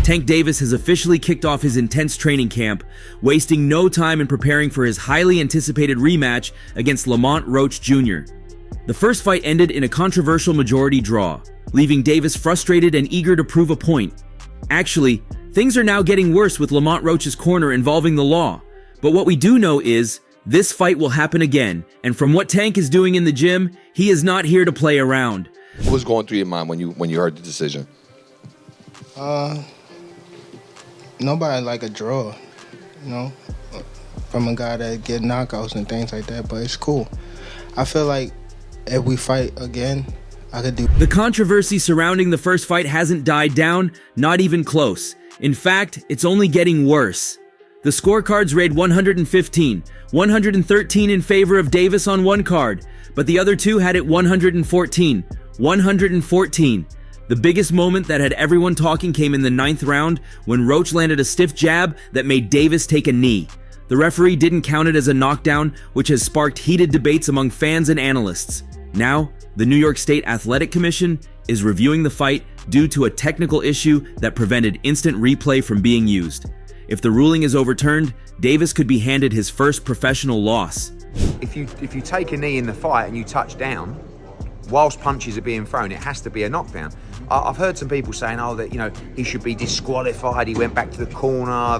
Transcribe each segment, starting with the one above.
Tank Davis has officially kicked off his intense training camp, wasting no time in preparing for his highly anticipated rematch against Lamont Roach Jr. The first fight ended in a controversial majority draw, leaving Davis frustrated and eager to prove a point. Actually, things are now getting worse with Lamont Roach's corner involving the law. But what we do know is, this fight will happen again, and from what Tank is doing in the gym, he is not here to play around. What was going through your mind when you heard the decision? Nobody like a draw, you know, from a guy that get knockouts and things like that, but it's cool. I feel like if we fight again, I could do. The controversy surrounding the first fight hasn't died down, not even close. In fact, it's only getting worse. The scorecards read 115, 113 in favor of Davis on one card, but the other two had it 114, 114. The biggest moment that had everyone talking came in the 9th round when Roach landed a stiff jab that made Davis take a knee. The referee didn't count it as a knockdown, which has sparked heated debates among fans and analysts. Now, the New York State Athletic Commission is reviewing the fight due to a technical issue that prevented instant replay from being used. If the ruling is overturned, Davis could be handed his first professional loss. If you take a knee in the fight and you touch down, whilst punches are being thrown, it has to be a knockdown. I've heard some people saying, oh, that, you know, he should be disqualified, he went back to the corner, I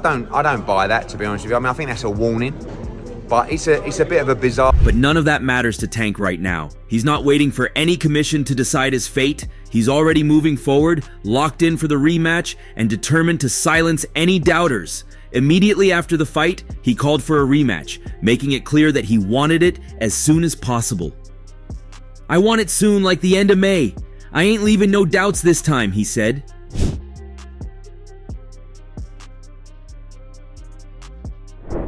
don't buy that, to be honest with you. I mean, I think that's a warning, but it's a bit of a bizarre. But none of that matters to Tank right now. He's not waiting for any commission to decide his fate. He's already moving forward, locked in for the rematch, and determined to silence any doubters. Immediately after the fight, he called for a rematch, making it clear that he wanted it as soon as possible. "I want it soon, like the end of May. I ain't leaving no doubts this time," he said.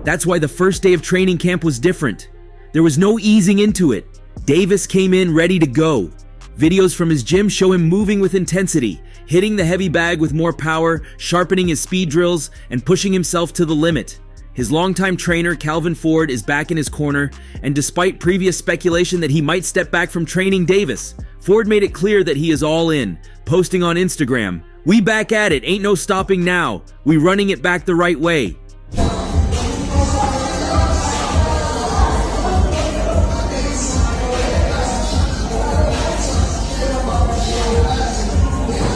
That's why the first day of training camp was different. There was no easing into it. Davis came in ready to go. Videos from his gym show him moving with intensity, hitting the heavy bag with more power, sharpening his speed drills, and pushing himself to the limit. His longtime trainer, Calvin Ford, is back in his corner, and despite previous speculation that he might step back from training Davis, Ford made it clear that he is all in, posting on Instagram, "We back at it, ain't no stopping now. We running it back the right way."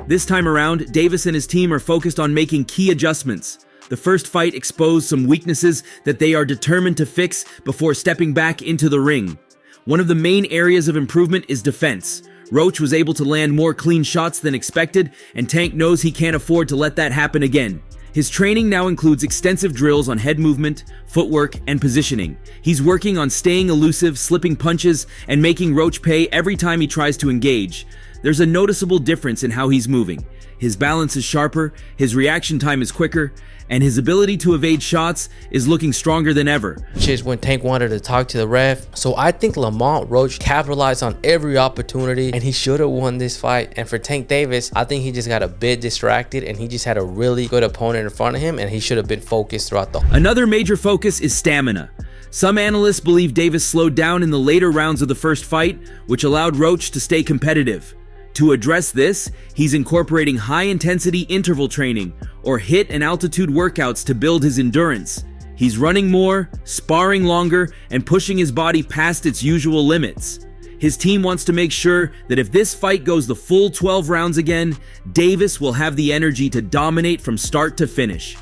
This time around, Davis and his team are focused on making key adjustments. The first fight exposed some weaknesses that they are determined to fix before stepping back into the ring. One of the main areas of improvement is defense. Roach was able to land more clean shots than expected, and Tank knows he can't afford to let that happen again. His training now includes extensive drills on head movement, footwork, and positioning. He's working on staying elusive, slipping punches, and making Roach pay every time he tries to engage. There's a noticeable difference in how he's moving. His balance is sharper, his reaction time is quicker, and his ability to evade shots is looking stronger than ever. Just when Tank wanted to talk to the ref. So I think Lamont Roach capitalized on every opportunity and he should have won this fight. And for Tank Davis, I think he just got a bit distracted and he just had a really good opponent in front of him and he should have been focused throughout the. Another major focus is stamina. Some analysts believe Davis slowed down in the later rounds of the first fight, which allowed Roach to stay competitive. To address this, he's incorporating high-intensity interval training, or HIIT and altitude workouts to build his endurance. He's running more, sparring longer, and pushing his body past its usual limits. His team wants to make sure that if this fight goes the full 12 rounds again, Davis will have the energy to dominate from start to finish.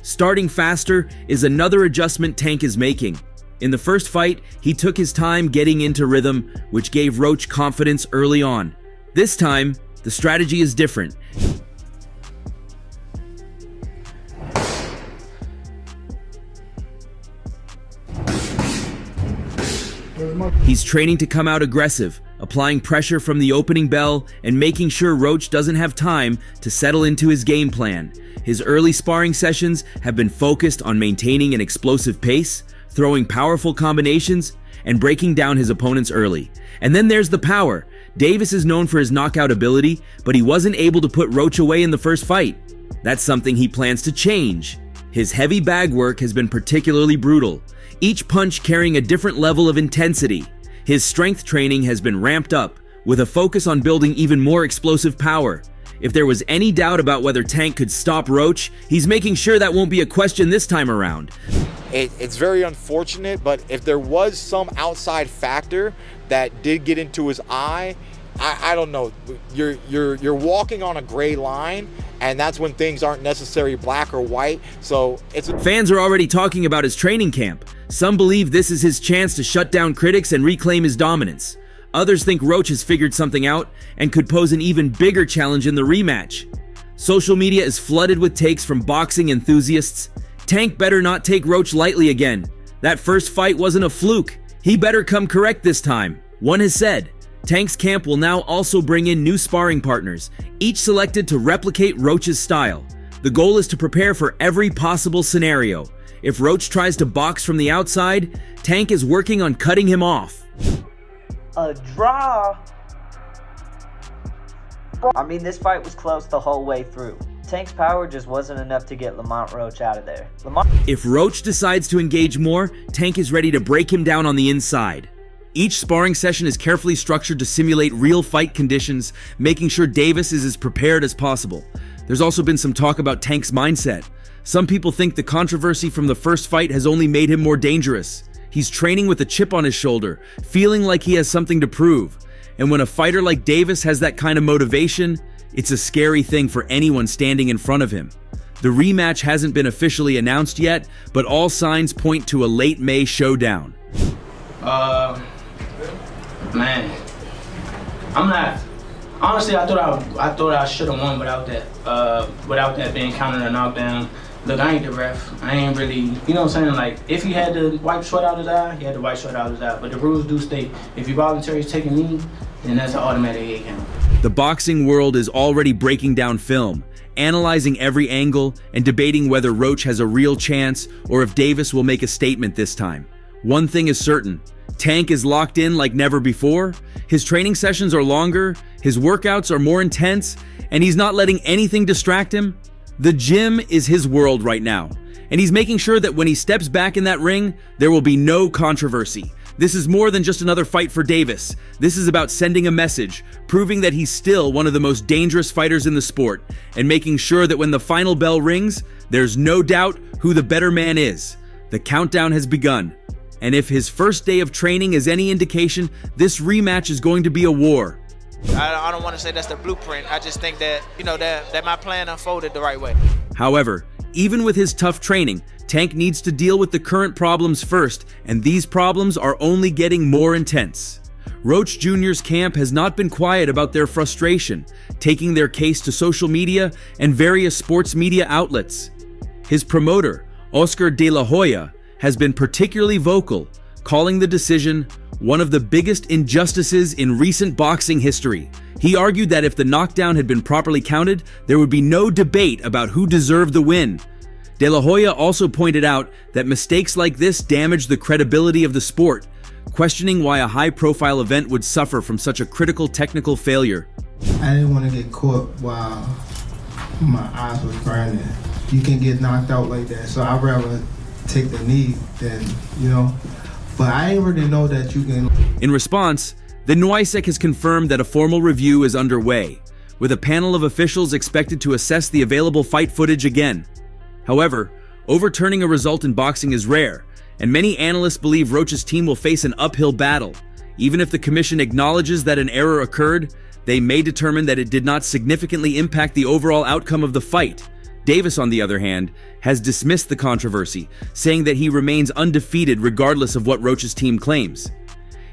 Starting faster is another adjustment Tank is making. In the first fight, he took his time getting into rhythm, which gave Roach confidence early on. This time, the strategy is different. He's training to come out aggressive, applying pressure from the opening bell and making sure Roach doesn't have time to settle into his game plan. His early sparring sessions have been focused on maintaining an explosive pace, throwing powerful combinations, and breaking down his opponents early. And then there's the power. Davis is known for his knockout ability, but he wasn't able to put Roach away in the first fight. That's something he plans to change. His heavy bag work has been particularly brutal, each punch carrying a different level of intensity. His strength training has been ramped up, with a focus on building even more explosive power. If there was any doubt about whether Tank could stop Roach, he's making sure that won't be a question this time around. It's very unfortunate, but if there was some outside factor that did get into his eye, I don't know. You're walking on a gray line, and that's when things aren't necessarily black or white. So Fans are already talking about his training camp. Some believe this is his chance to shut down critics and reclaim his dominance. Others think Roach has figured something out and could pose an even bigger challenge in the rematch. Social media is flooded with takes from boxing enthusiasts. Tank better not take Roach lightly again. That first fight wasn't a fluke. He better come correct this time. One has said, Tank's camp will now also bring in new sparring partners, each selected to replicate Roach's style. The goal is to prepare for every possible scenario. If Roach tries to box from the outside, Tank is working on cutting him off. A draw? I mean, this fight was close the whole way through. Tank's power just wasn't enough to get Lamont Roach out of there. If Roach decides to engage more, Tank is ready to break him down on the inside. Each sparring session is carefully structured to simulate real fight conditions, making sure Davis is as prepared as possible. There's also been some talk about Tank's mindset. Some people think the controversy from the first fight has only made him more dangerous. He's training with a chip on his shoulder, feeling like he has something to prove. And when a fighter like Davis has that kind of motivation, it's a scary thing for anyone standing in front of him. The rematch hasn't been officially announced yet, but all signs point to a late May showdown. Man, I'm not. Honestly, I thought I should have won without that being counted a knockdown. Look, I ain't the ref. I ain't really, you know what I'm saying? Like, if he had to wipe sweat out his eye, he had to wipe sweat out his eye. But the rules do state, if you voluntarily take a knee, then that's an automatic 8 count. The boxing world is already breaking down film, analyzing every angle, and debating whether Roach has a real chance or if Davis will make a statement this time. One thing is certain, Tank is locked in like never before. His training sessions are longer, his workouts are more intense, and he's not letting anything distract him. The gym is his world right now, and he's making sure that when he steps back in that ring, there will be no controversy. This is more than just another fight for Davis. This is about sending a message, proving that he's still one of the most dangerous fighters in the sport, and making sure that when the final bell rings, there's no doubt who the better man is. The countdown has begun, and if his first day of training is any indication, this rematch is going to be a war. I don't want to say that's the blueprint. I just think that, you know, that my plan unfolded the right way. However, even with his tough training, Tank needs to deal with the current problems first, and these problems are only getting more intense. Roach Jr.'s camp has not been quiet about their frustration, taking their case to social media and various sports media outlets. His promoter, Oscar De La Hoya, has been particularly vocal, calling the decision one of the biggest injustices in recent boxing history. He argued that if the knockdown had been properly counted, there would be no debate about who deserved the win. De La Hoya also pointed out that mistakes like this damage the credibility of the sport, questioning why a high-profile event would suffer from such a critical technical failure. I didn't want to get caught while my eyes was grinding. You can get knocked out like that, so I'd rather take the knee than, you know. But I didn't really know that you can. In response, the NYSEC has confirmed that a formal review is underway, with a panel of officials expected to assess the available fight footage again. However, overturning a result in boxing is rare, and many analysts believe Roach's team will face an uphill battle. Even if the commission acknowledges that an error occurred, they may determine that it did not significantly impact the overall outcome of the fight. Davis, on the other hand, has dismissed the controversy, saying that he remains undefeated regardless of what Roach's team claims.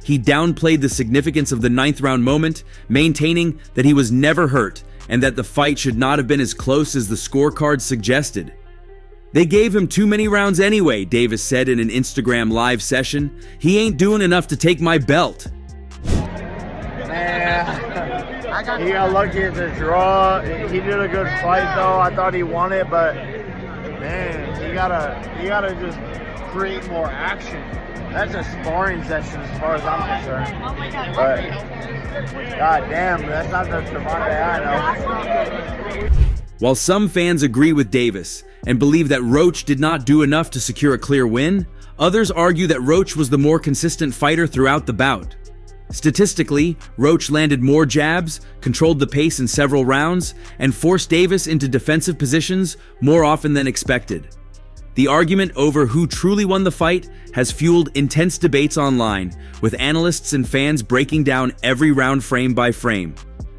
He downplayed the significance of the 9th round moment, maintaining that he was never hurt and that the fight should not have been as close as the scorecard suggested. "They gave him too many rounds anyway," Davis said in an Instagram live session. "He ain't doing enough to take my belt." He got lucky at the draw. He did a good fight though. I thought he won it, but man, you gotta just create more action. That's a sparring session as far as I'm concerned. But god damn, that's not the Gervonta I know. While some fans agree with Davis and believe that Roach did not do enough to secure a clear win, others argue that Roach was the more consistent fighter throughout the bout. Statistically, Roach landed more jabs, controlled the pace in several rounds, and forced Davis into defensive positions more often than expected. The argument over who truly won the fight has fueled intense debates online, with analysts and fans breaking down every round frame by frame.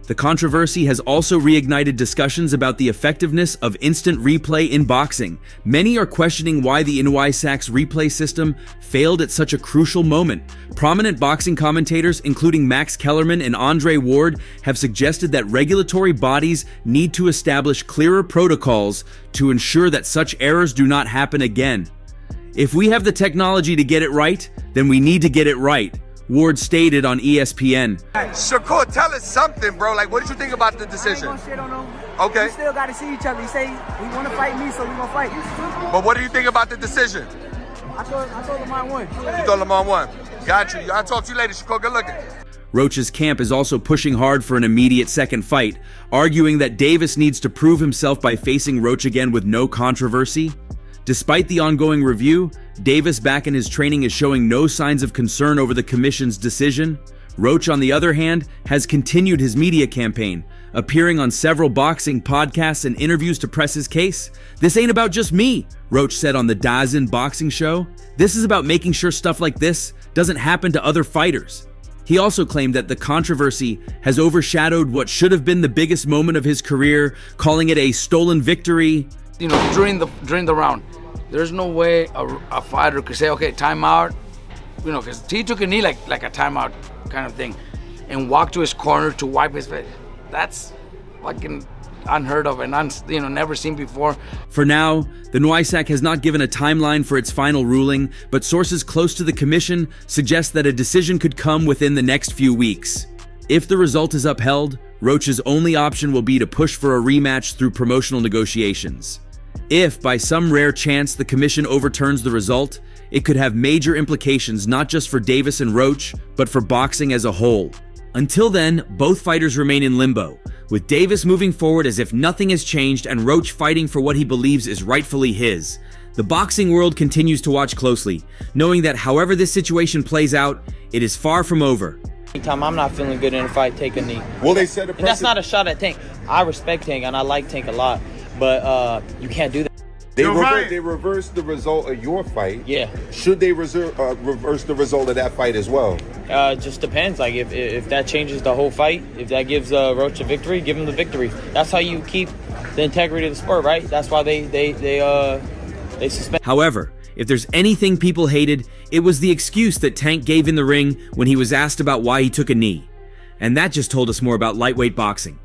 The controversy has also reignited discussions about the effectiveness of instant replay in boxing. Many are questioning why the NYSAC's replay system failed at such a crucial moment. Prominent boxing commentators, including Max Kellerman and Andre Ward, have suggested that regulatory bodies need to establish clearer protocols to ensure that such errors do not happen again. If we have the technology to get it right, then we need to get it right, Ward stated on ESPN. Shakur, tell us something, bro. Like, what did you think about the decision? I ain't gonna shit on him. Okay. We still gotta see each other. He say he wanna fight me, so we gonna fight. But what do you think about the decision? I thought Lamont won. You thought Lamont won. Got you. I'll talk to you later, Shakur. Good looking. Roach's camp is also pushing hard for an immediate second fight, arguing that Davis needs to prove himself by facing Roach again with no controversy. Despite the ongoing review, Davis back in his training is showing no signs of concern over the commission's decision. Roach, on the other hand, has continued his media campaign, appearing on several boxing podcasts and interviews to press his case. "This ain't about just me," Roach said on the DAZN boxing show. "This is about making sure stuff like this doesn't happen to other fighters." He also claimed that the controversy has overshadowed what should have been the biggest moment of his career, calling it a stolen victory. You know, during the round, there's no way a fighter could say, okay, timeout, you know, because he took a knee like a timeout kind of thing, and walk to his corner to wipe his face. That's fucking unheard of and never seen before. For now, the NYSAC has not given a timeline for its final ruling, but sources close to the commission suggest that a decision could come within the next few weeks. If the result is upheld, Roach's only option will be to push for a rematch through promotional negotiations. If, by some rare chance, the commission overturns the result, it could have major implications not just for Davis and Roach, but for boxing as a whole. Until then, both fighters remain in limbo, with Davis moving forward as if nothing has changed and Roach fighting for what he believes is rightfully his. The boxing world continues to watch closely, knowing that however this situation plays out, it is far from over. Anytime I'm not feeling good in a fight, take a knee. Well, they said and that's not a shot at Tank. I respect Tank and I like Tank a lot, but you can't do that. They reversed the result of your fight. Yeah. Should they reverse the result of that fight as well? Just depends. Like if that changes the whole fight, if that gives Roach a victory, give him the victory. That's how you keep the integrity of the sport, right? That's why they suspend. However, if there's anything people hated, it was the excuse that Tank gave in the ring when he was asked about why he took a knee. And that just told us more about lightweight boxing.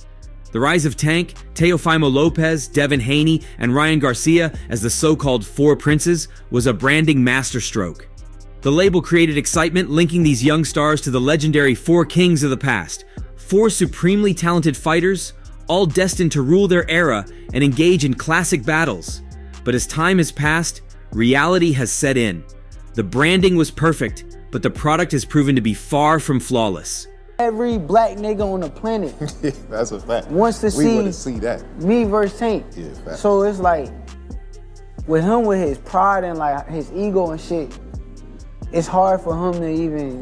The rise of Tank, Teofimo Lopez, Devin Haney, and Ryan Garcia as the so-called Four Princes was a branding masterstroke. The label created excitement linking these young stars to the legendary Four Kings of the past. Four supremely talented fighters, all destined to rule their era and engage in classic battles. But as time has passed, reality has set in. The branding was perfect, but the product has proven to be far from flawless. Every black nigga on the planet that's a fact. wants to see that. Me versus Tank. Yeah, fact. So it's like, with him, with his pride and like his ego and shit, it's hard for him to even,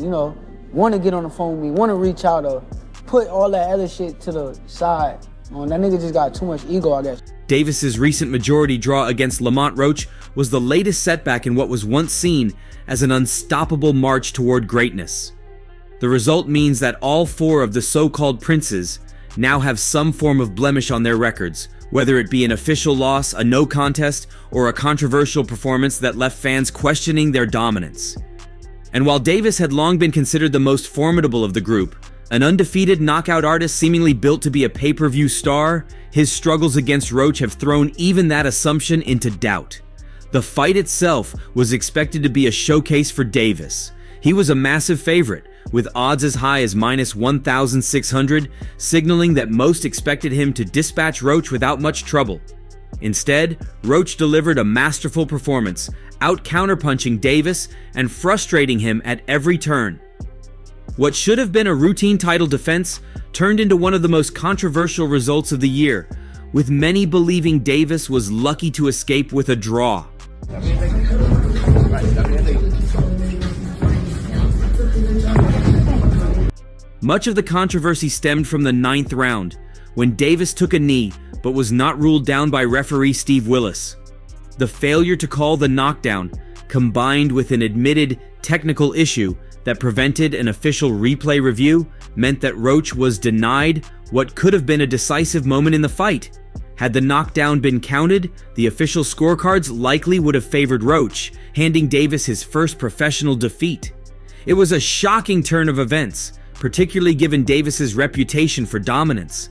want to get on the phone with me, want to reach out or put all that other shit to the side. That nigga just got too much ego, I guess. Davis's recent majority draw against Lamont Roach was the latest setback in what was once seen as an unstoppable march toward greatness. The result means that all four of the so-called princes now have some form of blemish on their records, whether it be an official loss, a no contest, or a controversial performance that left fans questioning their dominance. And while Davis had long been considered the most formidable of the group, an undefeated knockout artist seemingly built to be a pay-per-view star, his struggles against Roach have thrown even that assumption into doubt. The fight itself was expected to be a showcase for Davis. He was a massive favorite, with odds as high as -1,600, signaling that most expected him to dispatch Roach without much trouble. Instead, Roach delivered a masterful performance, out-counterpunching Davis and frustrating him at every turn. What should have been a routine title defense turned into one of the most controversial results of the year, with many believing Davis was lucky to escape with a draw. Much of the controversy stemmed from the 9th round, when Davis took a knee but was not ruled down by referee Steve Willis. The failure to call the knockdown, combined with an admitted technical issue that prevented an official replay review, meant that Roach was denied what could have been a decisive moment in the fight. Had the knockdown been counted, the official scorecards likely would have favored Roach, handing Davis his first professional defeat. It was a shocking turn of events, particularly given Davis's reputation for dominance.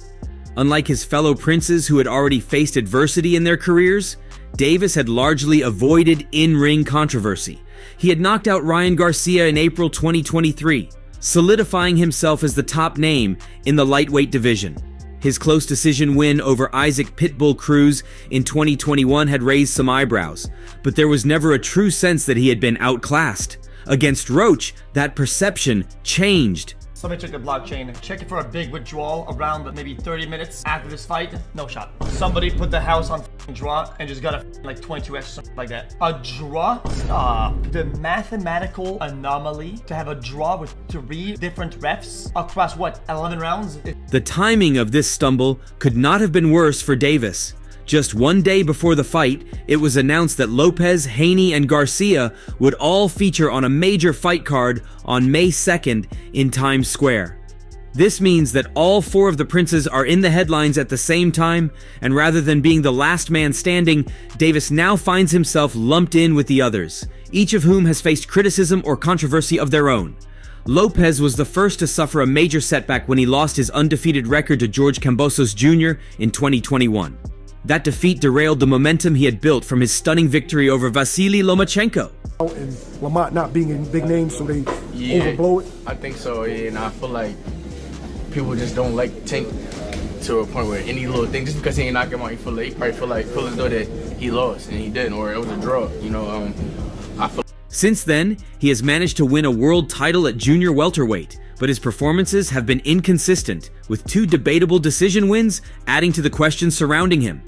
Unlike his fellow princes who had already faced adversity in their careers, Davis had largely avoided in-ring controversy. He had knocked out Ryan Garcia in April 2023, solidifying himself as the top name in the lightweight division. His close decision win over Isaac Pitbull Cruz in 2021 had raised some eyebrows, but there was never a true sense that he had been outclassed. Against Roach, that perception changed. Somebody took the blockchain, check it for a big withdrawal around maybe 30 minutes after this fight, no shot. Somebody put the house on draw and just got a like 22x, something like that. A draw? Stop. The mathematical anomaly to have a draw with 3 different refs across what, 11 rounds? The timing of this stumble could not have been worse for Davis. Just one day before the fight, it was announced that Lopez, Haney, and Garcia would all feature on a major fight card on May 2nd in Times Square. This means that all 4 of the princes are in the headlines at the same time, and rather than being the last man standing, Davis now finds himself lumped in with the others, each of whom has faced criticism or controversy of their own. Lopez was the first to suffer a major setback when he lost his undefeated record to George Kambosos Jr. in 2021. That defeat derailed the momentum he had built from his stunning victory over Vasily Lomachenko. And Lamont not being a big name, so they overblow it. I think so, and I feel like people just don't like Tank to a point where any little thing, just because he ain't knock him out, he probably feel as though that he lost, and he didn't, or it was a draw, you know. I feel. Since then, he has managed to win a world title at junior welterweight, but his performances have been inconsistent, with 2 debatable decision wins adding to the questions surrounding him.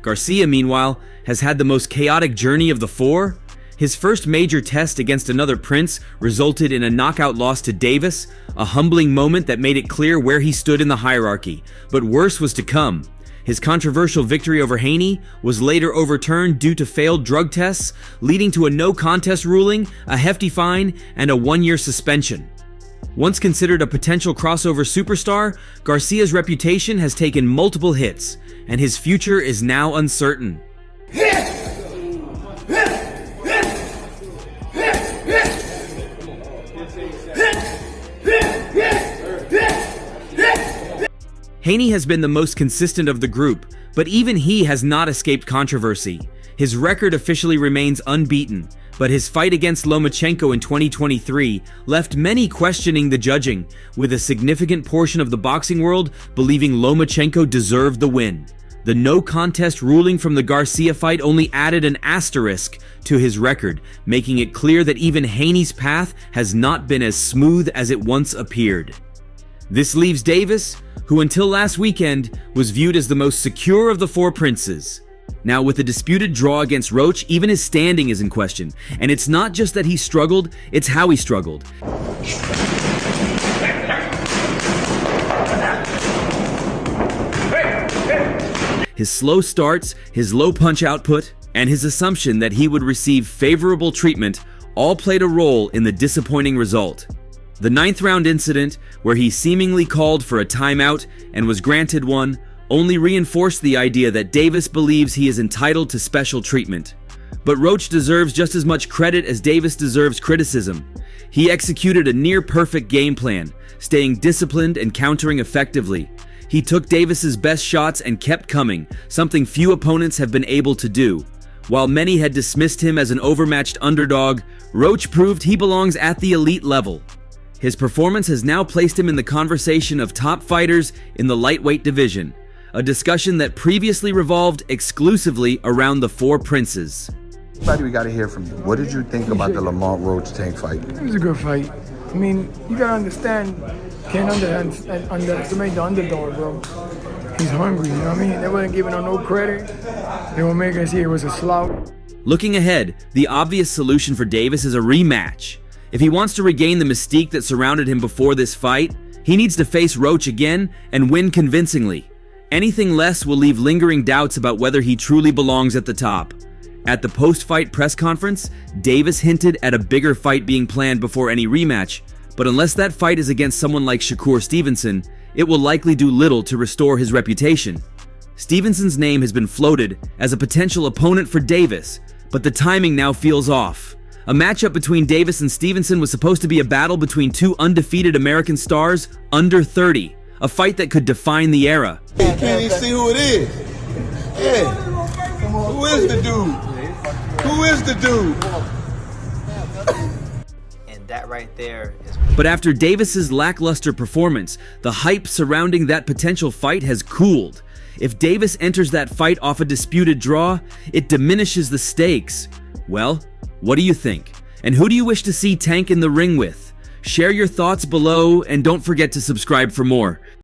Garcia, meanwhile, has had the most chaotic journey of the 4. His first major test against another prince resulted in a knockout loss to Davis, a humbling moment that made it clear where he stood in the hierarchy, but worse was to come. His controversial victory over Haney was later overturned due to failed drug tests, leading to a no contest ruling, a hefty fine, and a 1-year suspension. Once considered a potential crossover superstar, Garcia's reputation has taken multiple hits, and his future is now uncertain. Haney has been the most consistent of the group, but even he has not escaped controversy. His record officially remains unbeaten, but his fight against Lomachenko in 2023 left many questioning the judging, with a significant portion of the boxing world believing Lomachenko deserved the win. The no contest ruling from the Garcia fight only added an asterisk to his record, making it clear that even Haney's path has not been as smooth as it once appeared. This leaves Davis, who until last weekend was viewed as the most secure of the 4 princes. Now, with the disputed draw against Roach, even his standing is in question. And it's not just that he struggled, it's how he struggled. His slow starts, his low punch output, and his assumption that he would receive favorable treatment all played a role in the disappointing result. The 9th round incident, where he seemingly called for a timeout and was granted one, only reinforced the idea that Davis believes he is entitled to special treatment. But Roach deserves just as much credit as Davis deserves criticism. He executed a near-perfect game plan, staying disciplined and countering effectively. He took Davis's best shots and kept coming, something few opponents have been able to do. While many had dismissed him as an overmatched underdog, Roach proved he belongs at the elite level. His performance has now placed him in the conversation of top fighters in the lightweight division, a discussion that previously revolved exclusively around the 4 princes. Buddy, we got to hear from you. What did you think about the Lamont Roach Tank fight? It was a good fight. I mean, you gotta understand, can't underestimate the underdog, bro. He's hungry, you know what I mean? They wasn't giving him no credit. They were making us see it was a slouch. Looking ahead, the obvious solution for Davis is a rematch. If he wants to regain the mystique that surrounded him before this fight, he needs to face Roach again and win convincingly. Anything less will leave lingering doubts about whether he truly belongs at the top. At the post-fight press conference, Davis hinted at a bigger fight being planned before any rematch, but unless that fight is against someone like Shakur Stevenson, it will likely do little to restore his reputation. Stevenson's name has been floated as a potential opponent for Davis, but the timing now feels off. A matchup between Davis and Stevenson was supposed to be a battle between two undefeated American stars under 30, a fight that could define the era. You can't even see who it is. Yeah. Who is the dude? Who is the dude? And that right there is... But after Davis's lackluster performance, the hype surrounding that potential fight has cooled. If Davis enters that fight off a disputed draw, it diminishes the stakes. Well, what do you think? And who do you wish to see Tank in the ring with? Share your thoughts below and don't forget to subscribe for more.